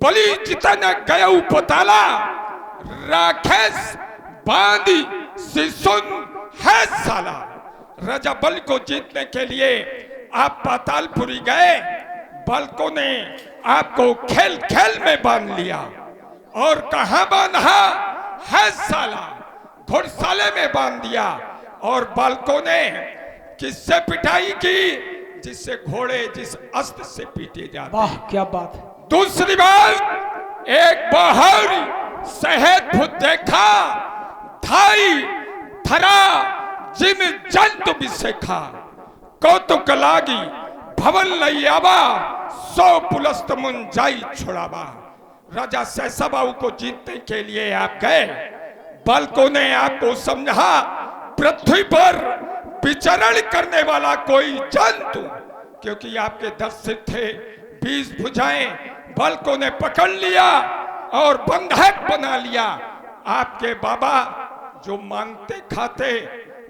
बलि जितन गयऊ पोताला, राखेस बांधी सिसुन है साला। राजा बलि को जीतने के लिए आप पातालपुरी गए, बालकों ने आपको खेल खेल में बांध लिया। और कहां बांधा है साला? घुड़साले में बांध दिया। और बालकों ने किससे पिटाई की? जिससे घोड़े जिस अस्त्र से पीटे जाते। वाह क्या बात है। दूसरी बात, एक बाहर शहद भूत देखा, धाई धरा जिम जंतु बिसेखा। कौतुक लागी भवन लई आवा, 100 पुलस्त मुन जाई छुड़ावा। राजा सहसाबाहु को जीतने के लिए आप गए, बालकों ने आपको समझा पृथ्वी पर विचरण करने वाला कोई जंतु, क्योंकि आपके 10 सिर थे, 20 भुजाएं। बालकों ने पकड़ लिया और बंधक बना लिया। आपके बाबा जो मांगते खाते,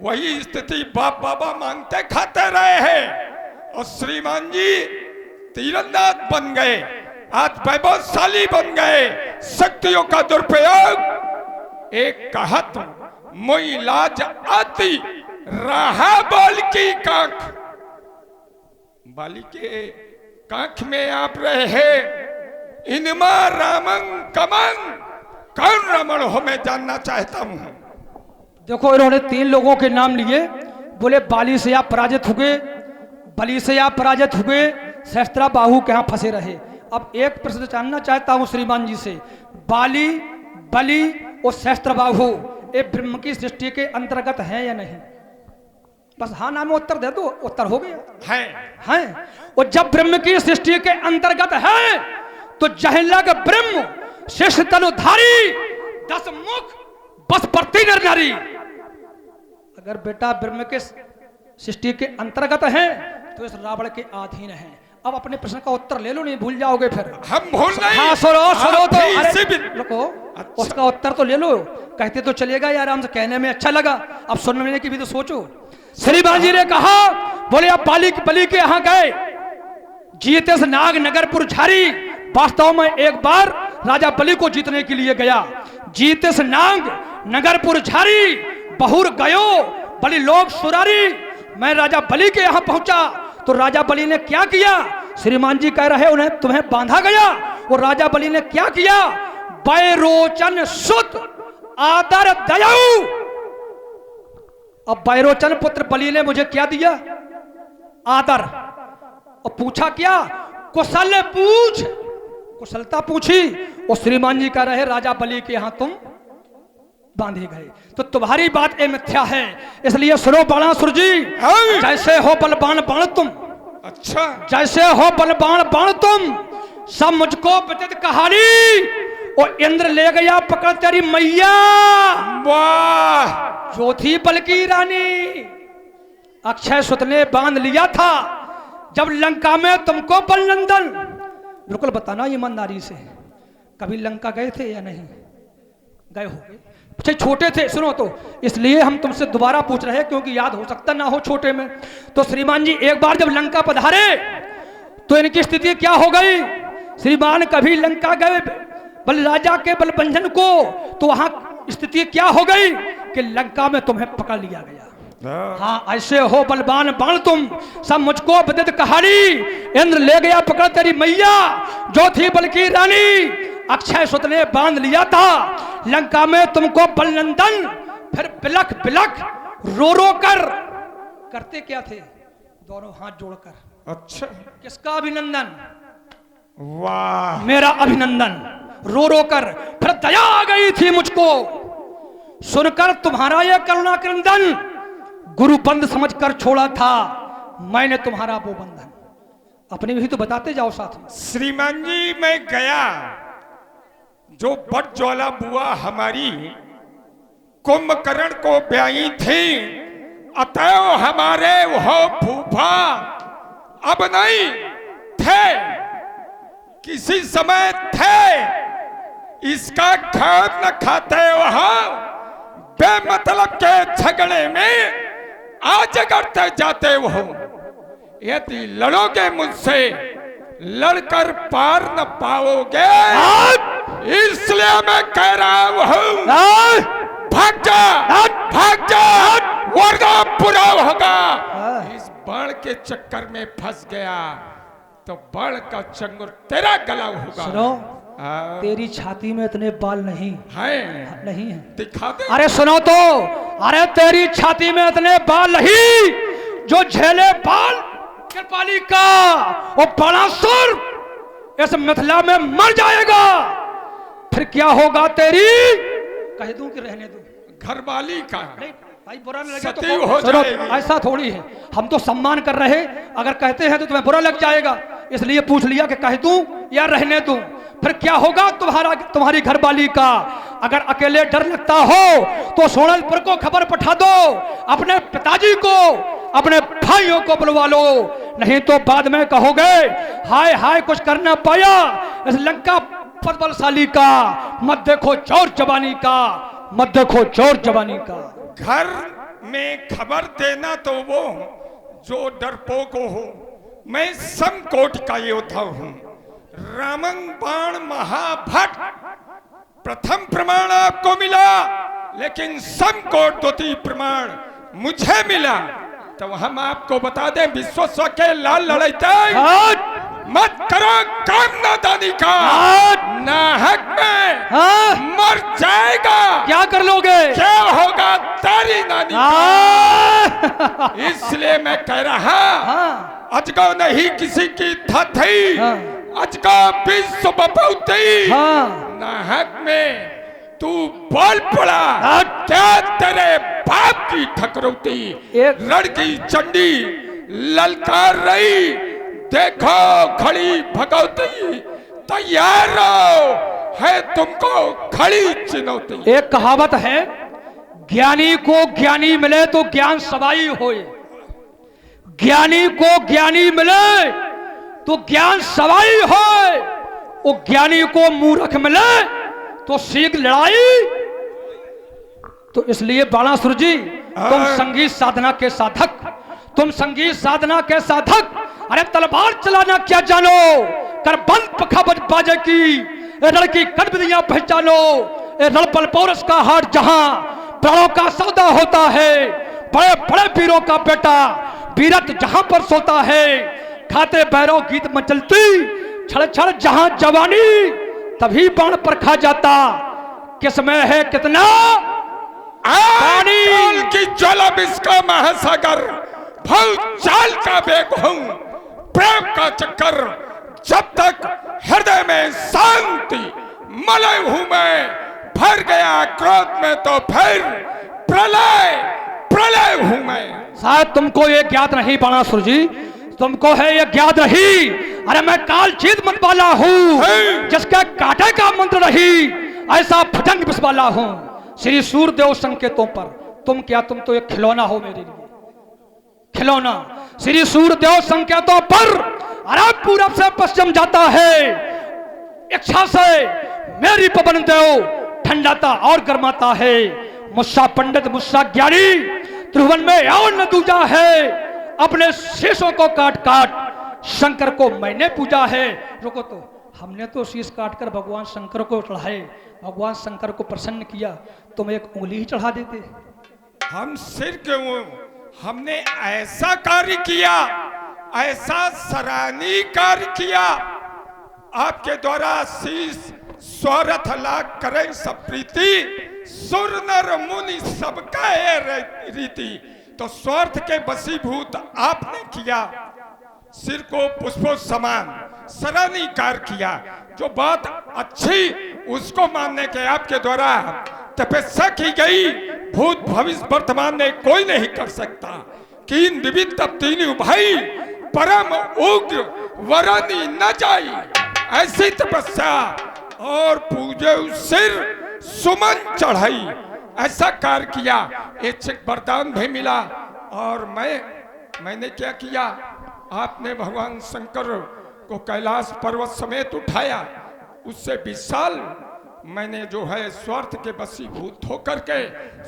वही स्थिति बाप बाबा मांगते खाते रहे हैं। और श्रीमान जी तीरंदाज बन गए, आज वैभवशाली बन गए। शक्तियों का दुरुपयोग। एक कहत मोई लाज आती, रहा बाल की कांख। बाली के कांख में आप रहे। इनमा रामंग कमंग, कौन रमण हो मैं जानना चाहता हूं। देखो इन्होंने 3 लोगों के नाम लिए, बोले बाली से आप पराजित हुए, बलि से आप पराजित हुए, सहस्त्राबाहु के यहाँ फंसे रहे। अब एक प्रश्न जानना चाहता हूं श्रीमान जी से, बाली, बलि और सहस्त्रबाहु ये ब्रह्म की सृष्टि के अंतर्गत है या नहीं? बस हाँ नाम में उत्तर दे दो, उत्तर हो गया। है। और जब ब्रह्म की सृष्टि के अंतर्गत है तो जहलग ब्रह्म शेष तनुधारी, 10 मुख बस प्रति नर नारी। अगर बेटा ब्रह्म के सृष्टि के अंतर्गत है तो इस रावण के अधीन है। अब अपने प्रश्न का उत्तर ले लो, नहीं भूल जाओगे फिर। हम भूल नहीं। हाँ सुनो तो, अरे रुको, उसका उत्तर तो ले लो। कहते तो चलेगा यार, आराम से कहने में अच्छा लगा, अब सुनने की भी तो सोचो। श्रीमान जी ने कहा, बोले आप बलि के यहाँ गए, जीते से नाग नगरपुर झारी। वास्तव में एक बार राजा बलि को जीतने के लिए गया, जीते से नाग नगरपुर झारी, बहुर गयो बलि लोग सुरारी। मैं राजा बलि के यहाँ पहुंचा तो राजा बलि ने क्या किया? श्रीमान जी कह रहे उन्हें तुम्हें बांधा गया। और राजा बलि ने क्या किया? बैरोचन सुत आदर दयाऊ। अब बैरोचन पुत्र बलि ने मुझे क्या दिया? आदर। और पूछा क्या? कुशल पूछ, कुशलता पूछी। और श्रीमान जी कह रहे राजा बलि के यहां तुम बांधे गए, तो तुम्हारी बात मिथ्या है। इसलिए सुनो बाणासुर जी, जैसे हो बलवान बाण तुम, अच्छा जैसे हो बलवान बाण तुम, सब मुझको विदित कहानी। और इंद्र ले गया पकड़ तेरी मैया, वाह, जो थी बल की रानी। अक्षय सुत ने बांध लिया था जब लंका में तुमको बलनंदन। बिल्कुल बताना ईमानदारी से, कभी लंका गए थे या नहीं गए? हो गए, छोटे थे। सुनो तो, इसलिए हम तुमसे दोबारा पूछ रहे हैं क्योंकि याद हो सकता ना हो छोटे में। तो श्रीमान जी एक बार जब लंका पधारे तो इनकी स्थिति क्या हो गई? श्रीमान कभी लंका गए बल राजा के बलबंधन को, तो वहां स्थिति क्या हो गई कि लंका में तुम्हें पकड़ लिया गया। हाँ, ऐसे हो बलवान बाण तुम, सब मुझको विदित कहानी। इंद्र ले गया पकड़ तेरी मैया, जो थी बल की रानी। अक्षय सुत ने बांध लिया था लंका में तुमको बलनंदन। फिर बिलख बिलख रो रो कर करते क्या थे? दोनों हाथ जोड़कर। अच्छा, किसका अभिनंदन? वाह, मेरा अभिनंदन। रो रो कर फिर दया आ गई थी मुझको, सुनकर तुम्हारा यह करुणा क्रंदन। गुरु बंद समझकर छोड़ा था मैंने तुम्हारा वो बंधन। अपने भी तो बताते जाओ साथ में। श्रीमान जी मैं गया, जो बट ज्वाला बुआ हमारी कुंभकर्ण को ब्याई थी, अतएव हमारे वो फूफा अब नहीं थे, किसी समय थे। इसका खाद न खाते वहां बेमतलब के झगड़े में आज करते जाते हो। यदि लड़ोगे मुझसे लड़कर पार न पाओगे, इसलिए मैं कह रहा हूं भाग जा वरना बुरा होगा। इस बाण के चक्कर में फंस गया तो बाण का चंगुल तेरा गला होगा। सुनो, तेरी छाती में इतने बाल नहीं है, नहीं है, दिखा दे। अरे सुनो तो, अरे तेरी छाती में इतने बाल नहीं जो झेले बाल कृपाली का वो बाणासुर इस मिथिला में मर जाएगा। फिर क्या होगा तेरी, कह दूं कि रहने दूं? घरवाली का नहीं भाई, बुरा नहीं लगे सती तो हो सुनो, जाएगी। ऐसा थोड़ी है, हम तो सम्मान कर रहे, अगर कहते हैं तो तुम्हें बुरा लग जाएगा, इसलिए पूछ लिया कि कह दूं या रहने दूं। फिर क्या होगा तुम्हारी घरवाली का? अगर अकेले डर लगता हो तो सोनलपुर को खबर पठा दो, अपने पिताजी को, अपने भाइयों को बुलवा लो, नहीं तो बाद में कहोगे हाय हाय कुछ करना पाया इस लंका बलशाली का, मत देखो चोर जवानी का, मत देखो चोर जवानी का। घर में खबर देना तो वो जो डरपोक हो, मैं समकोट का योद्धा हूं, रामंग बाण महाभट। प्रथम प्रमाण आपको मिला, लेकिन समकोट द्वितीय प्रमाण मुझे मिला। तो हम आपको बता दें, विश्व के लाल लड़ाई मत करो काम नादानी का, नाहक में मर जाएगा। क्या कर लोगे? क्या होगा तेरी नानी का? इसलिए मैं कह रहा, अजगा नहीं किसी की था थी, अजगा विश्व बपौती, नाहक में तू बोल पड़ा। क्या तेरे बाप की ठकरौती लड़की चंडी ललकार रही, देखो खड़ी भगवती, तैयार रहो है तुमको खड़ी चुनौती। एक कहावत है, ज्ञानी को ज्ञानी मिले तो ज्ञान सवाई होए, ज्ञानी को ज्ञानी मिले तो ज्ञान सवाई होए, वो ज्ञानी को मूर्ख मिले तो सीख लड़ाई। तो इसलिए बाणासुर जी, तुम संगीत साधना के साधक, तुम संगीत साधना के साधक, अरे तलवार चलाना क्या जानो, कर बंद पखा बाजे की लड़की कटबिदियां पहचानो, रणपल पौरस का हाट जहां प्राणों का सौदा होता है, बड़े बड़े वीरों का बेटा वीरत जहां पर सोता है, खाते बैरों गीत मचलती छड़ छड़ जहां जवानी, तभी बाण पर खा जाता, किसमें है कितना पानी की ज्वाला बिस्का महासागर, भव चाल का बेग हूं, प्रेम का चक्कर, जब तक हृदय में शांति मलय हूं मैं, भर गया क्रोध में तो फिर प्रलय प्रलय हूं मैं। शायद तुमको ये ज्ञात नहीं बाणासुर जी, तुमको है ये ज्ञात नहीं, अरे मैं कालचीत मत वाला हूँ, जिसके कांटे का मंत्र रही ऐसा भुजंग विष वाला हूँ। श्री सूर्यदेव संकेतों पर तुम क्या, तुम तो एक खिलौना हो मेरे लिए, खिलौना। श्री सूर्यदेव संकेतों पर अरे पूरब से पश्चिम जाता है, इच्छा से मेरी पवन देव ठंडाता और गर्माता है, मुस्सा पंडित मुस्सा ज्ञानी त्रिभुवन में और न दूजा है, अपने शीशों को काट काट शंकर को मैंने पूजा है। रुको तो, हमने तो शीश काट कर भगवान शंकर को चढ़ाए, भगवान शंकर को प्रसन्न किया, तुम एक उंगली ही चढ़ा देते। हम सिर क्यों, हमने ऐसा कार्य किया, ऐसा सराहनीय कार्य किया, आपके द्वारा शीश स्वरथ लाख करें सब प्रीति, सुर नर मुनि सबका रीति। तो स्वार्थ के वशीभूत आपने किया, सिर को पुष्पों समान सराहनीय कार्य किया। जो बात अच्छी उसको मानने के आपके द्वारा तपस्या की गई, भूत भविष्य वर्तमान में कोई नहीं कर सकता। कीन विविध तब तीन भाई, परम उग्र वरानी न जाई, ऐसी तपस्या और पूजे सिर सुमन चढ़ाई, ऐसा कार्य किया, इच्छित वरदान भी मिला। और मैंने क्या किया, आपने भगवान शंकर को कैलाश पर्वत समेत उठाया, उससे विशाल मैंने जो है स्वार्थ के वशीभूत होकर के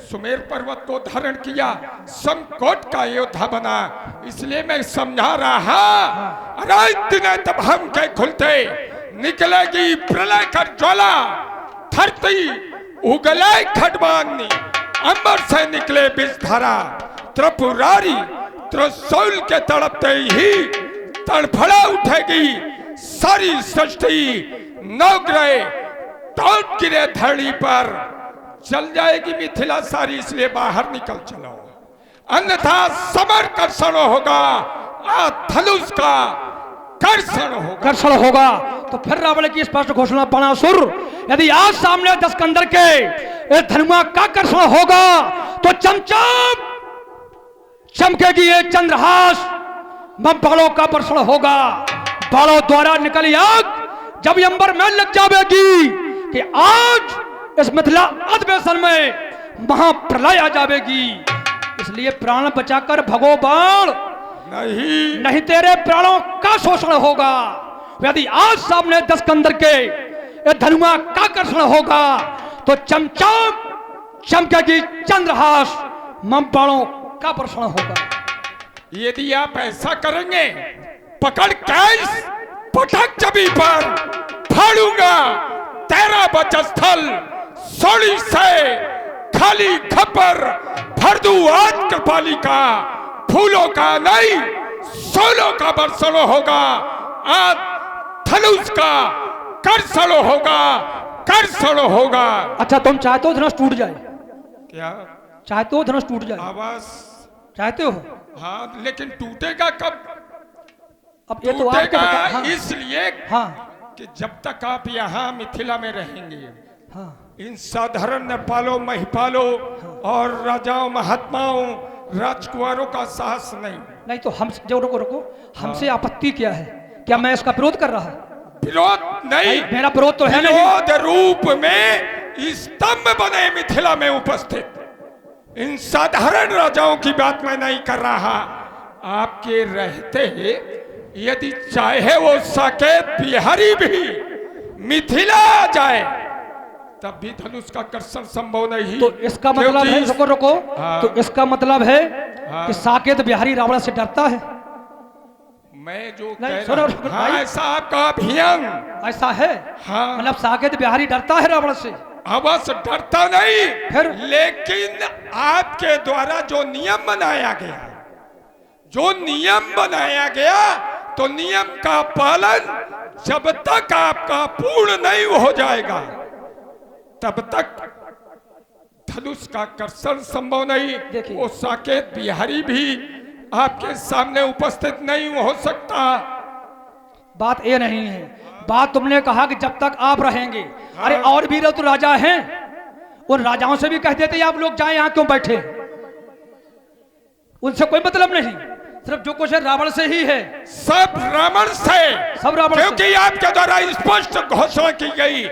सुमेर पर्वत को धारण किया, संकोट का योद्धा बना, इसलिए मैं समझा रहा। अरे दिन तब हम के खुलते निकलेगी प्रलय कर ज्वाला, धरती उगले खडवाग्नि, अंबर से निकले विषधारा, त्रिपुरारी त्रिशूल के तड़पते ही तड़फड़ा उठेगी सारी सृष्टि, नवग्रह टूट गिरे धरती पर, चल जाएगी मिथिला सारी, इसलिए बाहर निकल चलो, अन्यथा समर कर्षण होगा, धनुष का कर्षण होगा। तो फिर रावण की स्पष्ट घोषणा, बाणासुर यदि आज सामने दस्कंदर के धनुआ का कर्षण होगा तो चमचम चमकेगी ये चंद्रहास, बाणों का वर्षण होगा, बाणों द्वारा निकली आग जब अंबर में लग जाएगी कि आज इस मिथिला अधिवेशन में महाप्रलय आ जाएगी, इसलिए प्राण बचाकर भगो बाण, नहीं तेरे प्राणों का शोषण होगा। यदि आज सामने दस्कंदर के धनुआ का कर्षण होगा तो चमचम चमकेगी चंद्रहास, बाणों का वर्षण होगा। यदि आप ऐसा करेंगे, पकड़ कैस पटक जबी पर फाड़ूंगा तेरा वक्षस्थल, सोड़ी से खाली खपर भर दूं आज कृपाली का, फूलों का नहीं सोलों का वर्षण होगा, आज धनुष का कर्षण होगा, कर्षण होगा। अच्छा तुम चाहते हो धनुष टूट जाए? क्या चाहते हो धनुष टूट जाए? आवाज चाहते हो? हाँ, लेकिन टूटेगा कब? अब ये तो आपको पता। हाँ। इसलिए हाँ कि जब तक आप यहाँ मिथिला में रहेंगे, हाँ, इन साधारण नेपालों महिपालों और राजाओं महात्माओं राजकुमारों का साहस नहीं। तो हम जो रुको हमसे आपत्ति क्या है? क्या मैं इसका विरोध कर रहा? विरोध नहीं, मेरा विरोध तो है नहीं। विरोध रूप में स्तंभ बने मिथिला में उपस्थित, इन साधारण राजाओं की बात मैं नहीं कर रहा। आपके रहते यदि चाहे वो साकेत बिहारी भी मिथिला आ जाए तब भी धनुष का कर्षण संभव नहीं। तो इसका मतलब है, रुको हाँ, तो इसका मतलब है हाँ, कि साकेत बिहारी रावण से डरता है? मैं जो नहीं, कह रहा, हाँ, ऐसा आपका अभियान ऐसा है? हाँ, मतलब साकेत बिहारी डरता है रावण से? अवश्य डरता नहीं, फिर लेकिन आपके द्वारा जो नियम बनाया गया, जो नियम बनाया गया, तो नियम का पालन जब तक आपका पूर्ण नहीं हो जाएगा तब तक धनुष का कर्षण संभव नहीं। वो साकेत बिहारी भी आपके सामने उपस्थित नहीं हो सकता। बात ये नहीं है, बात तुमने कहा कि जब तक आप रहेंगे। हाँ। अरे और भी तो राजा हैं, उन राजाओं से भी कह देते आप लोग जाएं, यहां क्यों बैठे? उनसे कोई मतलब नहीं, सिर्फ जो कुछ है रावण से ही है। सब रावण से, सब रावण, क्योंकि आपके द्वारा स्पष्ट घोषणा की गई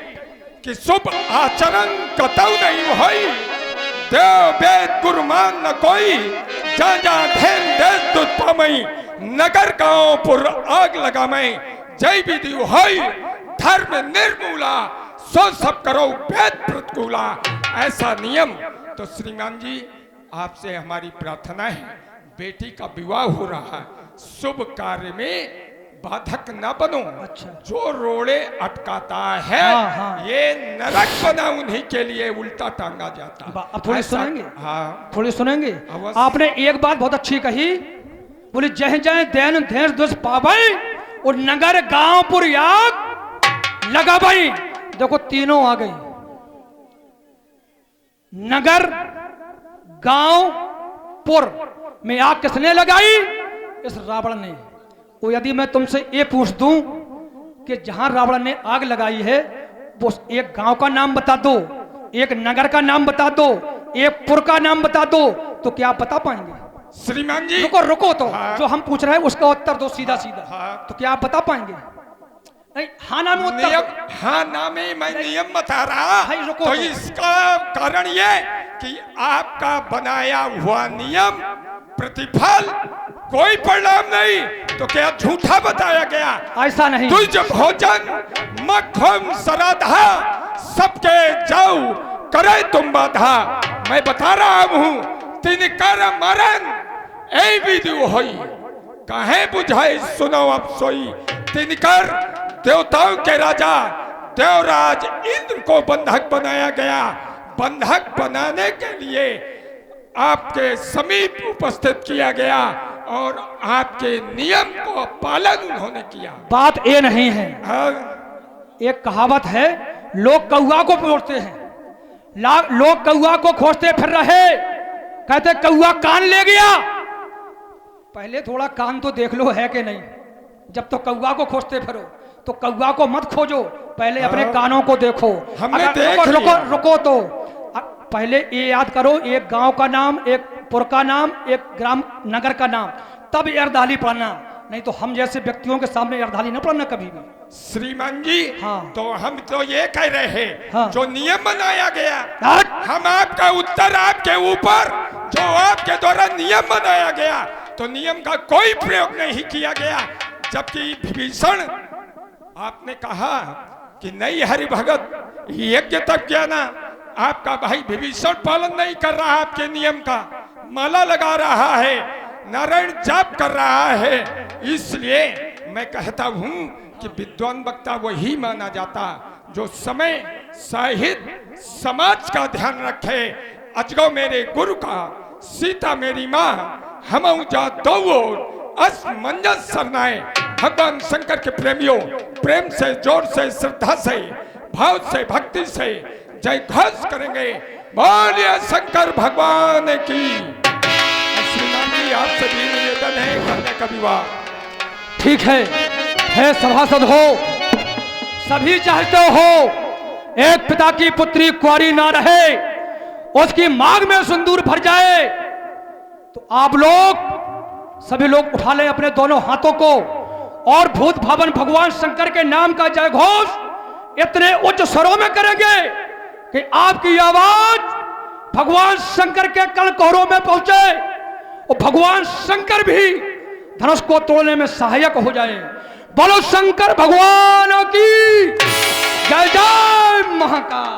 कि शुभ आचरण कतौ नहीं होई, देव वेद गुरुमान न कोई, जा जा धेन देश दुष्पमई, नगर गांव पुर आग लगामई, जय विधि होई धर्म निर्मूला, सो सब करो वेद प्रतिकूला। ऐसा नियम। तो श्रीमान जी आपसे हमारी प्रार्थना है, बेटी का विवाह हो रहा है, शुभ कार्य में बाधक न बनो। अच्छा। जो रोड़े अटकाता है, हाँ, हाँ। ये नरक बना उन्हीं के लिए उल्टा टांगा जाता है। अब थोड़ी ऐसा- सुनेंगे? हाँ, थोड़ी सुनेंगे? अवश्य। आपने एक बात बहुत अच्छी कही, बोली जह जय दैन धेस दुष पावई और नगर गांवपुर याग लगा भाई। देखो तीनों आ गई, नगर गांव पुर में आग किसने लगाई? इस रावण ने। वो यदि मैं तुमसे ये पूछ दूं कि जहां रावण ने आग लगाई है वो एक गांव का नाम बता दो, एक नगर का नाम बता दो, एक पुर का नाम बता दो, तो क्या आप बता पाएंगे? श्रीमान जी रुको तो हाँ। जो हम पूछ रहे हैं उसका उत्तर दो सीधा सीधा। हाँ। तो क्या आप बता पाएंगे? नहीं, हाँ नाम उत्तर नियम, दो। हाँ नामे मैं नियम बता रहा। भाई रुको तो तो। इसका कारण ये कि आपका बनाया हुआ नियम प्रतिफल कोई परिणाम नहीं, तो क्या झूठा बताया गया? ऐसा नहीं। तुझ भोजन मक्खन श्राद्धा सबके जाऊ करे तुम बाधा। मैं बता रहा हूं तिनकर मरण ऐ विधि होई, काहे बुझाई सुनो अब सोई। तिनकर देवताओं के राजा देवराज इंद्र को बंधक बनाया गया। बंधक बनाने के लिए आपके समीप उपस्थित किया गया और आपके नियम को पालन उन्होंने किया। बात ये नहीं है, हाँ, एक कहावत है, लोग कौआ को खोजते हैं, लोग कौआ को खोजते फिर रहे, कहते कौआ कान ले गया। पहले थोड़ा कान तो देख लो है कि नहीं। जब तो कौआ को खोजते फिरो तो कौआ को मत खोजो, पहले अपने कानों को देखो। हमने अगर देख रुको, लिया। रुको रुको तो पहले ये याद करो, एक गांव का नाम, एक पुर का नाम, एक ग्राम नगर का नाम, तब अर्धाली पढ़ना। नहीं तो हम जैसे व्यक्तियों के सामने अर्धाली न पढ़ना कभी भी। श्रीमान जी, हाँ। तो हम तो ये कह रहे हैं, हाँ। जो नियम बनाया गया, हट! हम आपका उत्तर आपके ऊपर, जो आपके द्वारा नियम बनाया गया, तो नियम का कोई प्रयोग नहीं किया गया। जबकि विभीषण, आपने कहा कि नहीं हरि भगत यज्ञ तक किया ना, आपका भाई विभीषण पालन नहीं कर रहा आपके नियम का, माला लगा रहा है, नारायण जाप कर रहा है। इसलिए मैं कहता हूं कि विद्वान वक्ता वही माना जाता जो समय साहित्य समाज का ध्यान रखे। अजगो मेरे गुरु का, सीता मेरी माँ, हम जा दो असमंजस सरनाए। भगवान शंकर के प्रेमियों, प्रेम से, जोर से, श्रद्धा से, भाव से, भक्ति से जय घोष करेंगे, बोलिए शंकर भगवान की। श्रीमान जी, आपसे भी निवेदन है करने का विवाह। ठीक है सभासद हो, सभी चाहते हो एक पिता की पुत्री कुंवारी ना रहे, उसकी मांग में सिंदूर भर जाए, तो आप लोग सभी लोग उठा लें अपने दोनों हाथों को और भूत भवन भगवान शंकर के नाम का जय घोष इतने उच्च स्वरों में करेंगे कि आपकी आवाज भगवान शंकर के कणकोरों में पहुंचे और भगवान शंकर भी धनुष को तोड़ने में सहायक हो जाए। बोलो शंकर भगवान की जय जय महाकाल।